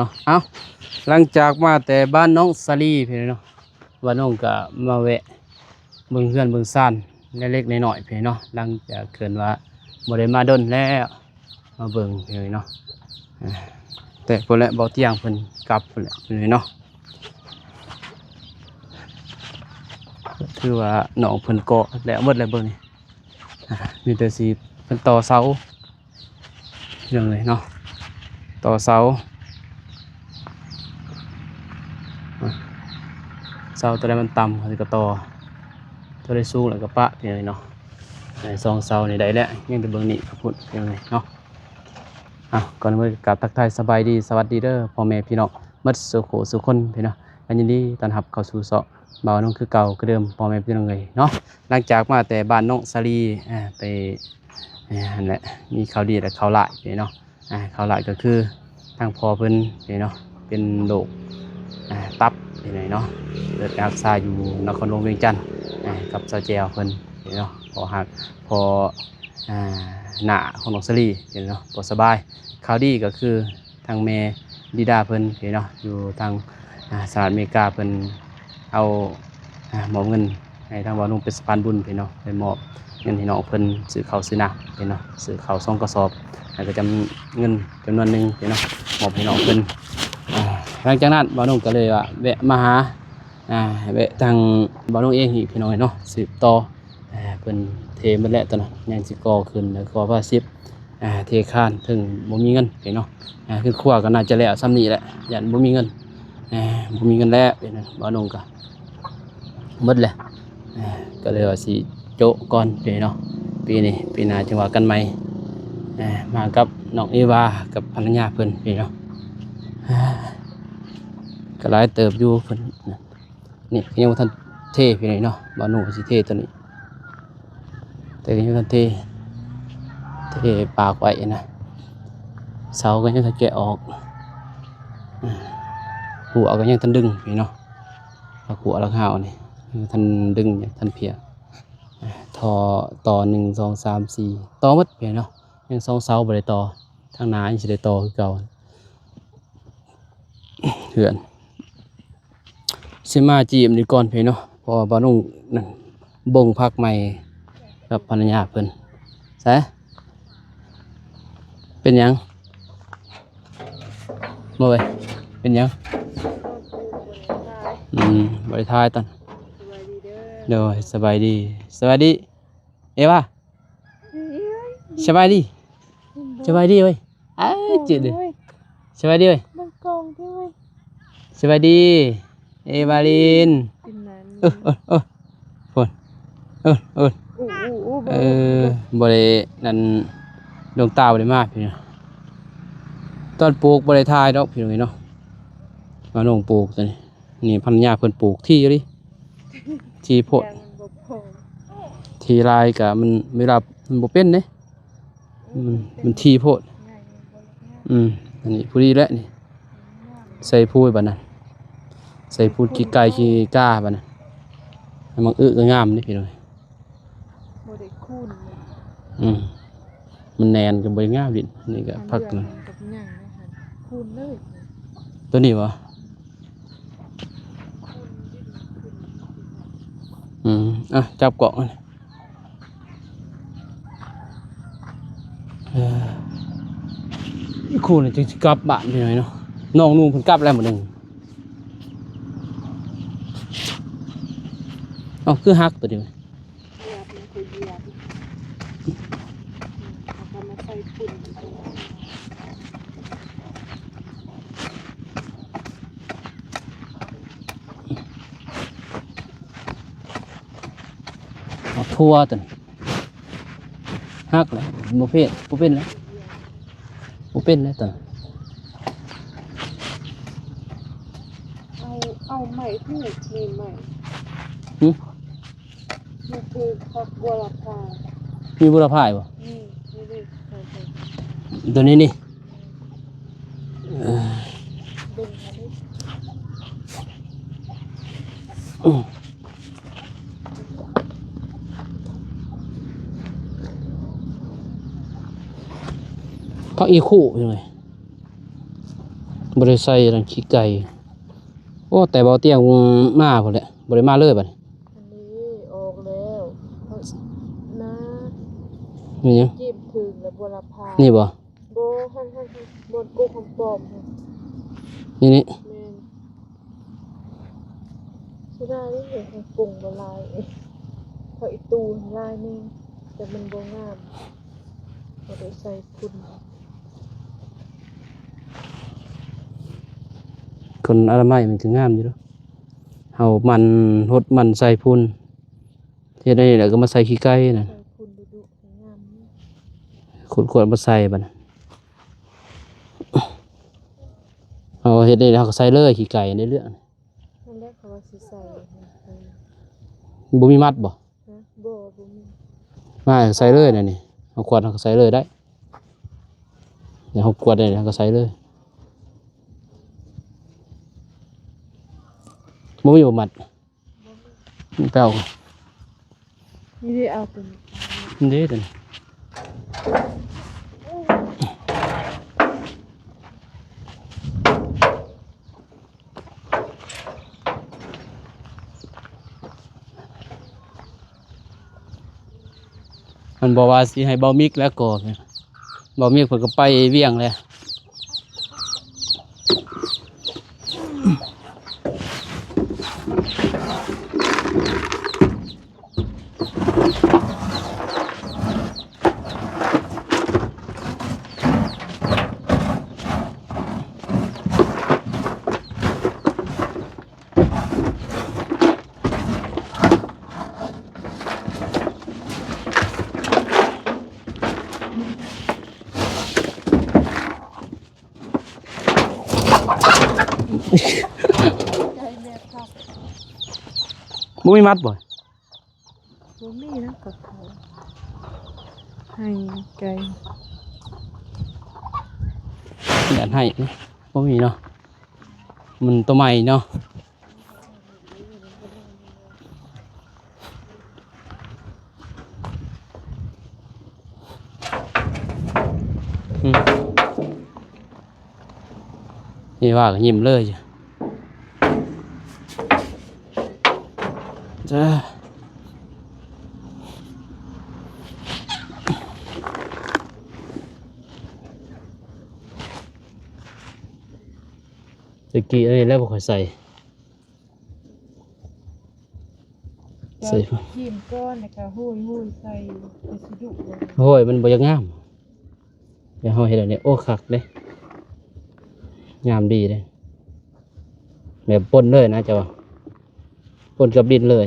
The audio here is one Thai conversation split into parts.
นาะเอาหลังจากมาแต่บ้านน้องสลีพี่เนาะบ้านน้องก็มาแวะเบิ่งเฮือนเบิ่งซ่านเล็กๆน้อยๆพี่เนาะหลังจากเกินว่าบ่ได้มาดนแล้วมาเบิ่งพี่เนาะแต่พุ่นแหละบ่เที่ยงเพิ่นกลับพุ่นแหละพี่เนาะคือว่าน้องเพิ่นก่อแล้วหมดแล้วเบิ่งนี่มีแต่สิเพิ่นต่อเสาเรื่องเลยเนาะต่อเสาตัวใดมันต่ำเขาก็ต่อตัวใดสูงแล้วก็ปะพี่เนาะในซองเสานี่ได้แล้วยังแต่เบิ่งนี่พุ่นยังไงเนาะก่อนอื่นกับทักทายสบายดีสวัสดีเด้อพ่อแม่พี่น้องมัดสุขสุขคนพี่เนาะอันยินดีต้อนรับเข้าสู่เสาะบ่าวน้องคือเก่าคือเดิมพ่อแม่พี่น้องเลยเนาะหลังจากมาแต่บ้านน้องสลีไปนั่นแหละมีข่าวดีและข่าวร้ายพี่เนาะข่าวร้ายก็คือทางพ่อเพิ่นพี่เนาะเป็นโรคตับพี่เนาะเกิดการรักษาอยู่นครหลวงเวียงจันทน์กับเจ้าแจวเพิ่นพี่เนาะพอหักพอหน้าของน้องสลีพี่เนาะบ่สบายข่าวดีก็คือทางแม่ดิดาเพิ่นพี่เนาะอยู่ทางสหรัฐอเมริกาเพิ่นเอามอบเงินให้ทางบ่าวนุ่งเป็นสะพานบุญพี่เนาะไปมอบเงินให้น้องเพิ่นซื้อข้าวซื้อน้ำพี่เนาะซื้อข้าว2 กระสอบแล้วก็เงินจำนวนหนึ่งพี่เนาะมอบให้น้องเพิ่นหลังจากนั้นบ่าวนุ่งก็เลยว่าแวะมาหาแวะทางบ่าวนุ่งเองอีกพี่น้องเนาะสืบต่อเพิ่นเทหมดแล้วตอนนั้นยังสิก่อขึ้นแล้วก็ว่า10เทคานถึงบ่มีเงินพี่เนาะคือครัวก็น่าจะแล้วซ้ำนี้แหละยันบ่มีเงินบ่มีเงินแล้วพี่น้องบ่าวนุ่งก็หมดแล้วก็เลยว่าสิโจะก่อนพี่เนาะปีนี้ปีหน้าจังว่ากันใหม่มากับน้องเอวากับภรรยาเพิ่นพี่เนาะก็หลายเติบอยู่เพิ่นนี่ยังบ่ทันเทพี่นี่เนาะบ่าวนุ่งสิเทตัวนี้แต่ก็ยังทันเทปากไว้นะเสาก็ยังทันแกะออกหัวก็ยังทันดึงพี่เนาะหัวหลังหาวนี่ทันดึงทันเพียต่อ1 2 3 4ต่อหมดพี่เนาะยัง2 เสาบ่ได้ต่อทางหน้ายังสิได้ต่อคือเก่าเหือนสิมาจีบนี่ก่อนพี่เนาะเพราะว่าบ่าวนุ่งนั่นบ่งพักใหม่กับภรรยาเพิ่นซะเป็นหยังบ่เว้ยเป็นหยังบ่ได้ทายตอนเด้อสบายดีสวัสดีเอวาสบายดีสบายดีเว้ยจืดดิสบายดีเว้ยสบายดีเอวาลินฝนบ่ได้นั่นดวงตาบ่ได้มาพี่เนาะตอนปลูกบ่ได้ทายดอกพี่น้องเนาะมาน้องปลูกตัวนี้นี่ภรรยาเพิ่นปลูกที่อยู่ดิที่โพดที่ลายก็มันเวลามันบ่เป็นเด้มันที่โพดอันนี้ผู้ดีแล้วนี่ใส่พูดบัดนั้นใส่พูดขี้ไก่ขี้กาบัดนั้นมันก็งามนี่พี่น้องบ่ได้คูนมันแนนกันบ่งามดินี่ก็พักนึงคูนเลยตัวนี้บ่จับเกาะคูนจึงสิกลับบ้านพี่น้องเนาะน้องนุ่งเพิ่นกลับแล้วหมดนึงคือฮักตัวเดียวทั่วตัวฮักเลยบ่เป็นแล้วตัวเอาใหม่ที่มีใหม่นี่คือผักบัวลพามีบุรพายบ่ตัวนี้นี่เขาอีคู่ยังไง บริใส่รังขี้ไก่โอ้แต่บ่เตียงมาพุ่นแหละบ่ได้มาเลยบัดนี้ อันนี้ออกแล้วเอานะ มีหยัง จีบถึงแล้วบัวลพา นี่บ่ โบหันบนกูของปลอมค่ะ นี่นี่ แมนสุดานี่เห็นของปรุงละลายพออีตูลายนี่แต่มันโบงามเราได้ใส่คุณ คนอนามัยมันคืองามอยู่เนาะเฮามันหดมันใส่พุ่นเฮ็ดได้แล้วก็มาใส่ขี้ไก่น่ะ ใส่คุณดุงามนี่ ขวดๆมาใส่บัดน่ะเอาเฮ็ดได้แล้วก็ใส่เลยขี้ไก่ในเรื่อง นั่นแรกเขาว่าสิใส่ บ่มีมัดบ่ นะโบบุมี มาใส่เลยน่ะนี่เอาขวดเอาก็ใส่เลยได้เดี๋ยวเอาขวดได้แล้วก็ใส่เลยบ่มีบ่มัดแป้ว นี่ได้เอาเป็น นี่เด้อนี่มันบอกว่าสิให้เบามิกแล้วก็เบามิกเพิ่นก็ไปเวียงเลยใจแม่ครับ บ่มีมัดบ่ บุมีนะกับเขาให้ไก่ อยากให้บ่มีเนาะมันตัวใหม่เนาะอืมนี่ว่าก็ยิ้มเลยจ้ะตะกี้อันนี้แล้วบ่ค่อยใส่ ใส่ ทีมก้อนนะคะหุ้ยใส่ไปสิดุเลย โอ้ยมันบ่อยากงามเดี๋ยวเฮาเฮ็ดอันนี้โอ้คักเด้งามดีเด้แบบป่นเลยนะเจ้าว่าป่นกับดินเลย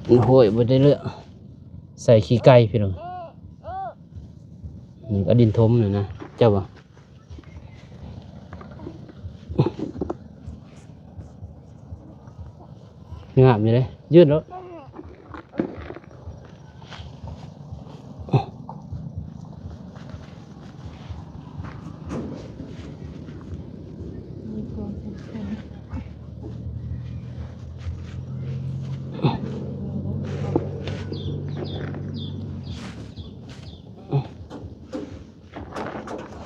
โอ้ยบ่ได้เลือกใส่ขี้ไก่พี่น้องนี่ก็ดินทมน่ะนะเจ้าว่างามอยู่เด้ยืดแล้ว มีความสำคัญ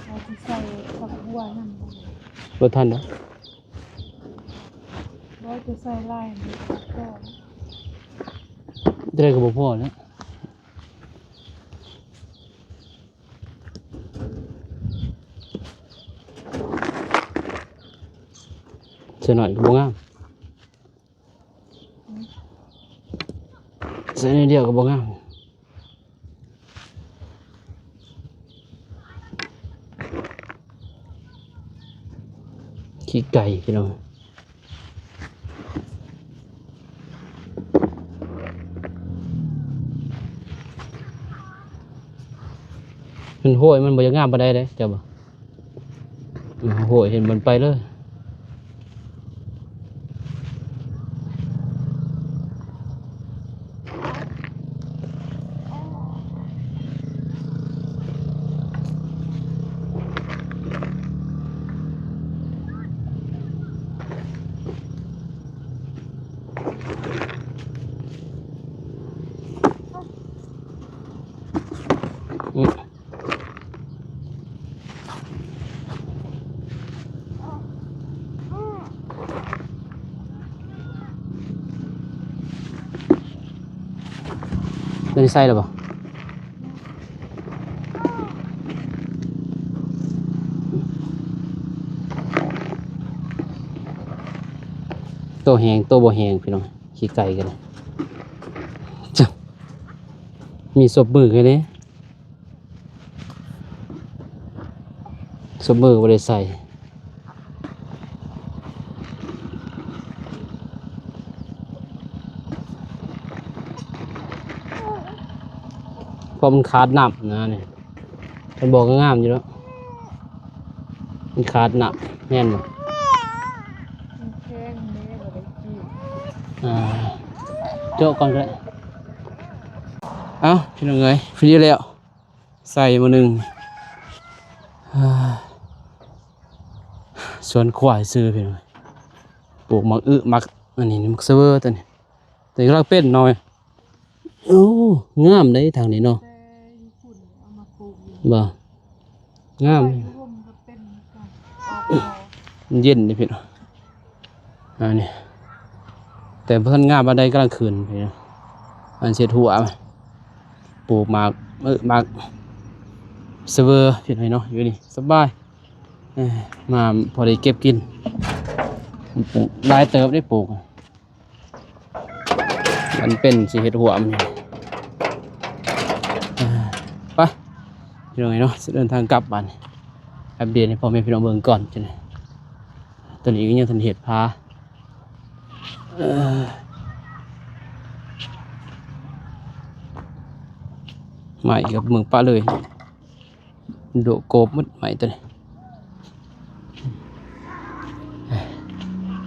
เราจะใส่ผักบัวน้ำ บ่ทันเนาะ เราจะใส่ลายมันก็ จะได้ก็บ่พอแล้วใส่หน่อยก็บ่งามใส่นิดเดียวก็บ่งามขี้ไก่พี่น้องมันโหยมันบ่อยากงามปานใดเด้เจ้าบ่โหยเห็นมันไปเลยอืม ตัวนี้ใส่แล้วบ่ตัวแหงตัวบ่แหงพี่น้องขี้ไก่กันจ้ะมีศพมือกันเด้ศพมือบ่ได้ใส่เพราะมันขาดน้ำนะเนี่ยมันบอกก็งามอยู่แล้วมันขาดน้ำแน่นบ่ มันแข้งแม่บ่ได้กิน โจ๊กก่อนก็ได้เอ้าพี่น้องเอ้ยฟรีแล้วใส่มาหนึ่งสวนควายซื้อพี่น้องปลูกมักมักอันนี้มักเซเวอร์ตัวนี้แต่กำลังเป็นหน่อยโอ้งามได้ทางนี้เนาะ แต่ญี่ปุ่นเอามาปลูกอยู่ บ่งาม ไปร่มก็เป็นก่อนออก มันเย็นนี่พี่น้องอันนี้แต่เพิ่นงามบันไดกำลังคืนพี่น้องอันเสียหัวปลูกหมากหมากเซเวอร์พี่น้องเนาะอยู่นี่สบายมาพอได้เก็บกินปลูกหลายเติบได้ปลูกมันเป็นสิเฮ็ดหัวมันไปพี่น้องเนาะเดินทางกลับบ้านอัปเดตให้พ่อแม่พี่น้องเบิ่งก่อนจังได๋ตอนนี้ก็ยังทันเฮ็ดพาใหม่กับเมืองป้าเลยโดโกบมัดใหม่ตัวนี้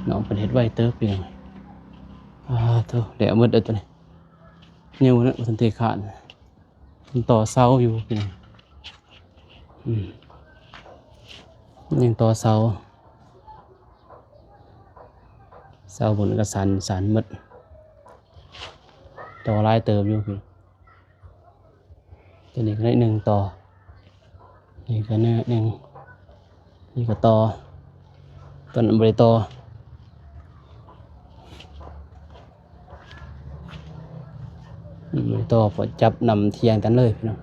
น้องเป็นเฮ็ดไว้เติบเป็นยังไงเท่าเดี๋ยวมืดตัวนี้เนี่ยวันนั้นมันเทขาดมันต่อเสาอยู่เป็นยังยังต่อเสาบนกระสันมืดต่อลายเติบอยู่พี่ตัวนี้ก็ได้หนึ่งต่อนี่ก็หนึ่งนี่ก็ต่อต้นบริต่อพอจับนำเทียงกันเลยพี่น้อง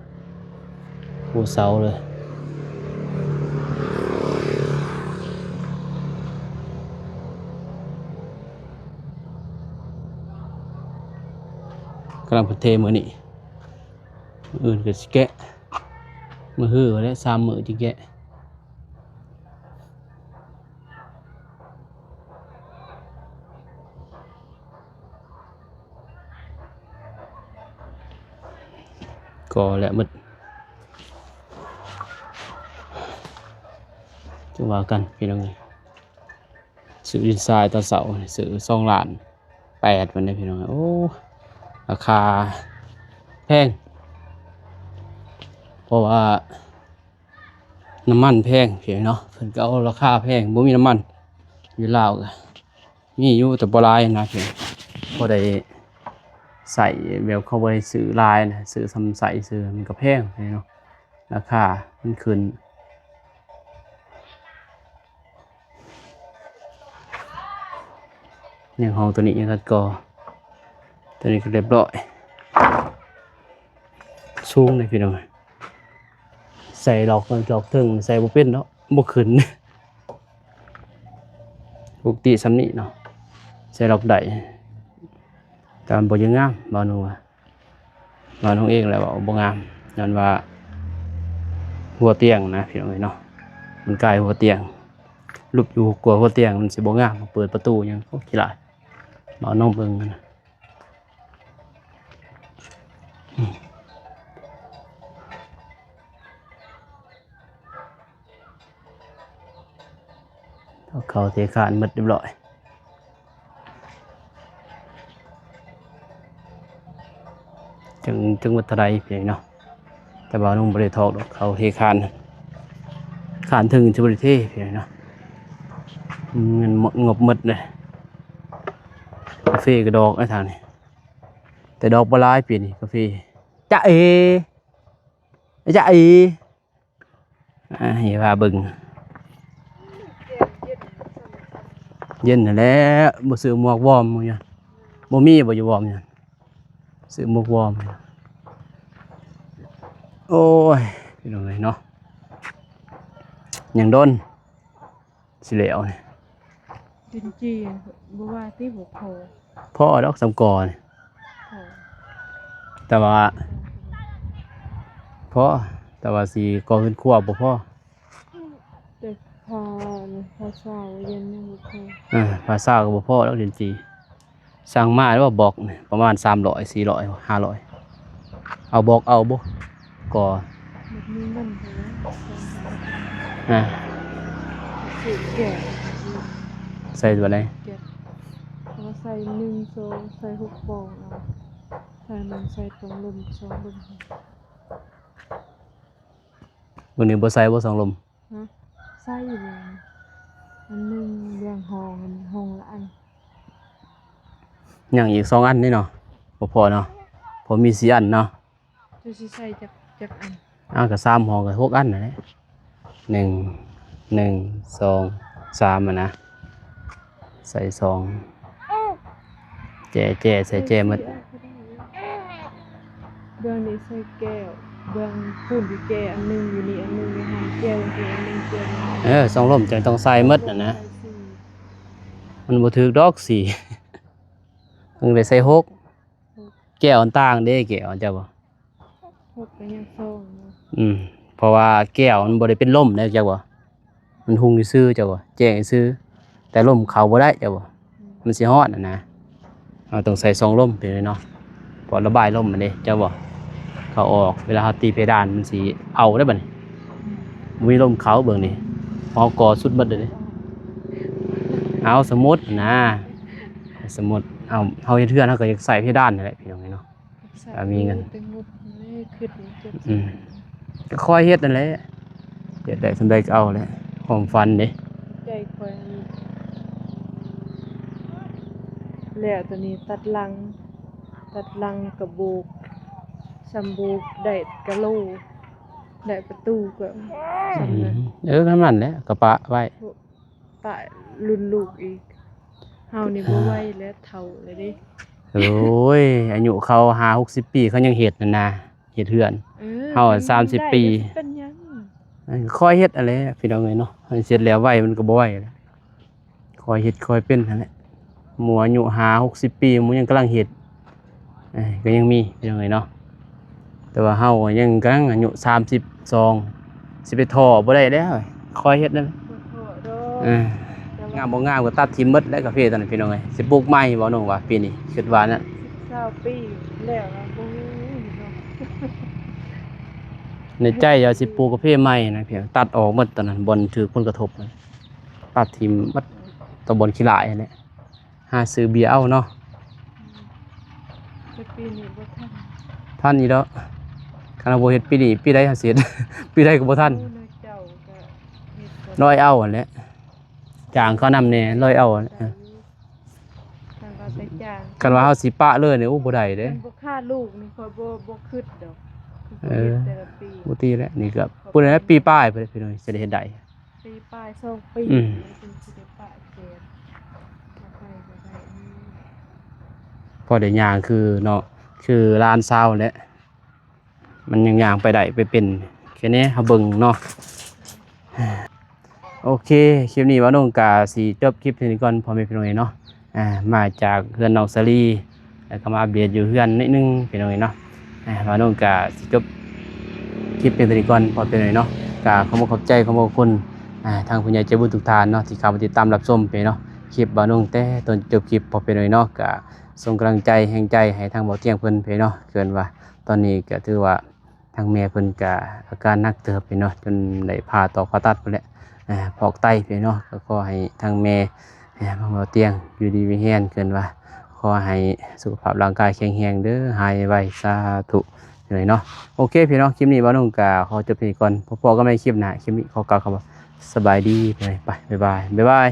ปูเสาเลยกำลังพันเทมือนี่อื่นก็สิแกะมือหื้อและ3 มื้อจิแกะก็และมึดจะว่ากันพี่น้องเลยซื้อดินทรายตอนเสาร์ซื้อ2,800,000วันนี้พี่น้องโอ้ราคาแพงเพราะว่าน้ำมันแพงพี่เนาะเพิ่นก็เอาราคาแพงบ่มีน้ำมันอยู่ลาวก็มีอยู่แต่บ่หลายนะพี่บ่ได้ใส่แบบเขาไปซื้อลายนะซื้อซ้ำใส่ซื้อมันก็แพงเนาะราคามันขึ้นอย่างห้องตัวนี้ยังตัดกอตัวนี้ก็เรียบร้อยสูงเลยพี่น้องใส่ดอกถึงใส่บ่เป็นเนาะบ่ขึ้นปกติซ้ำนี้เนาะใส่ดอกใดแต่มันบ่ยังงามบ่หนูว่าบ่น้องเองแหละว่าบ่งามย้อนว่าหัวเตียงนะพี่น้องเนาะมันกลายหัวเตียงรูปอยู่กลัวหัวเตียงมันสิบ่งามเปิดประตูยังโคตรขี้หลายบ่น้องเบิ่งนะเขาเทคานหมดเรียบร้อยจังหวัดไทยเพียงเนาะแต่บ่าวนุ่งบริทอกเขาเทคานถึงจะบริเทเพียงเนาะเงินงบหมดเลยกาแฟกระดอกไอ้ทางนี้แต่ดอกบลายเปลี่ยนกาแฟจะเห็นว่าบึงเย็นแล้วบ่ซื้อหมวกวอร์มมื้อนี้บ่มีบ่อยู่วอร์มเนี่ยซื้อหมวกวอร์ม โอ้ยพี่น้องเลยเนาะยังโดนสิเหลวนี่ ดินจีบ่ว่าที่บ่พอ พ่อดอกสำกอนี่ พอ แต่ว่าพ่อแต่ว่าสีกอขึ้นขั้วบ่พ่อ แต่พาสาวเย็นยังบ่พอ ภาษาก็บ่พ่อแล้วเรียนจีสั่งมาแล้วว่าบอกนี่ประมาณ300 400 500เอาบอกเอาบ่ก่อ แบบนี้มันเท่าไหร่ อ่า สิแก่ ใส่ตัวไหน เก็บเอาใส่1 2ใส่6ปองเอาใส่มันใส่ตรงลม2ลม มื้อนี้บ่ใส่บ่สองลม ฮะใส่เลยอันหนึงเรื่องห้องละอัน ยังอีก2อันนี่เนาะบ่พอเนาะผมมี4อันเนาะ จะสิใส่จักอัน ก็3ห่อก็6อันนั่นแหละ1 2 3อ่ะนะใส่2แจใส่แจหมด เบื้องนี้ใส่แก้วเบื้องฝุ่นที่แก้วอันหนึงอยู่นี่อันหนึงในห้องแก้วอีกอันหนึงแก้ว สองลมจะต้องใส่หมดน่ะนะ ใส่สี่ มันบ่ถูกดอกสี เพิ่งได้ใส่6แก้วอันต่างเด้แก้วอันเจ้าบ่ พกไปยังโซ่เนาะ เพราะว่าแก้วมันบ่ได้เป็นลมแล้วเจ้าบ่มันหุงซื่อๆเจ้าบ่แจ้งซื่อแต่ลมเข้าบ่ได้เจ้าบ่มันสิฮ้อนน่ะนะเราต้องใส่2ลมไปเลยเนาะพอระบายลมมันเด้เจ้าบ่เข้าออกเวลาเฮาตีเพดานมันสิเอาได้บัดนี้บ่มีลมเข้าเบิ่งนี่พอก่อสุดเบิดเลยเด้เอาสมมุตินะสมมุติเอาเฮาเฮ็ดเทือนเฮาก็อยากใส่เพดานนั่นแหละพี่น้องเนาะ ใส่ มีเงิน แต่งบไม่ขึ้นเก็บ ก็ค่อยเฮ็ดนั่นแหละเฮ็ดได้สำาใดก็เอาแหละความฝันเด้ ใจคอยอันนี้แล้วตัวนี้ตัดลังกระโบกซัมบูกได้กะโหลได้ประตูก็สำนั้น คำนั้นแหละกระปะไว้ ปะรุ่นลูกอีกเฮานี่บ่ไหวแล้วเฒ่าเลยเด้ โอ้ยอายุเขา50-60 ปีเขายังเฮ็ดนั่นนะเฮ็ดเฮือน เฮาอะ30 ปี เป็นหยัง ค่อยเฮ็ดนั่นแหละพี่น้องเอ้ยเนาะให้เสร็จแล้วไว้มันก็บ่ไหวแล้วค่อยเฮ็ดค่อยเป็นนั่นแหละหมู่อายุ50-60 ปีหมู่ยังกำลังเฮ็ดก็ยังมีพี่น้องเอ้ยเนาะแต่ว่าเฮายังกำลังอายุ32สิไปท้อบ่ได้แล้วค่อยเฮ็ดนั่นแหละ บ่โทษดอก แต่งามบ่งามก็ตัดทิ่มหมดแล้วกาแฟตอนนั้นพี่น้องเอ้ยสิปลูกใหม่บ่น้องว่าปีนี้คิดว่านั่น 20ปีแล้วอะบ่ฮู้เนาะ ในใจอยากสิปลูกกาแฟใหม่นะเพียงตัดออกหมดตอนนั้นบ่ถือผลกระทบเลยตัดทิ่มหมดตำบลขี้หลายนั่นแหละหาซื้อเบียร์เอาเนาะ แต่ปีนี้บ่ทัน ท่านนี้แล้วคันบ่เฮ็ดปีนี้ปีใดหาเสร็จ ปีใดก็บ่ทัน โอ้นะเจ้าก็เฮ็ดบ่ ร้อยเอานั่นแหละจ้างเขานำแน่ร้อยเอานั่นแหละ ทางเราแต่จ้าง คันว่าเฮาสิปะเลยนี่โอ้บ่ได้เด้ มันบ่ฆ่าลูกนี่ค่อยบ่คิดดอก เออ แต่ละปี บ่ตีแล้วนี่ก็ปุ่นนั้นปีป้ายไปพี่น้องสิได้เฮ็ดได้ ปีปลาย2ปี อืม เป็นสิได้ปะเกณฑ์บ่ไปบ่ได้ พอได้ย่างคือเนาะคือร้านซาวแหละมันยังย่างไปได้ไปเป็นแค่นี้เฮาเบิ่งเนาะ โอเค คลิปนี้ว่าน้องกาสีจบคลิปนี้ก่อนพอแม่พี่น้องเนาะมาจากเฮือนน้องสลีแล้วก็มาอัปเดตอยู่เฮือนนิดนึงพี่น้องเนาะว่าน้องกาสีจบคลิปเป็นนี้ก่อนพอพี่น้องเนาะกาขอบคุณใจขอบคุณทางผู้ใหญ่ใจบุญทุกท่านเนาะที่เข้ามาติดตามรับชมไปเนาะคลิปบ่าวน้องแต่ต้นจบคลิปพอพี่น้องเนาะกาส่งกำลังใจแห่งใจให้ทางบ่าวเที่ยงเพิ่นไปเนาะเกินว่าตอนนี้ก็ถือว่าทางแม่เพิ่นก็อาการหนักเติบไปเนาะจนได้ผ่าตัดไปแล้ว พอกไตไปเนาะก็ขอให้ทางแม่มาเอาเตียงอยู่ดีมีแรงเกินว่าขอให้สุขภาพร่างกายแข็งแรงเด้อหายไวสาธุเลยเนาะโอเคพี่น้องคลิปนี้บ่าวน้องกาขอจบไปก่อนพบกันใหม่คลิปหน้าคลิปนี้ขอกล่าวคำว่าสบายดีไปบ๊ายบาย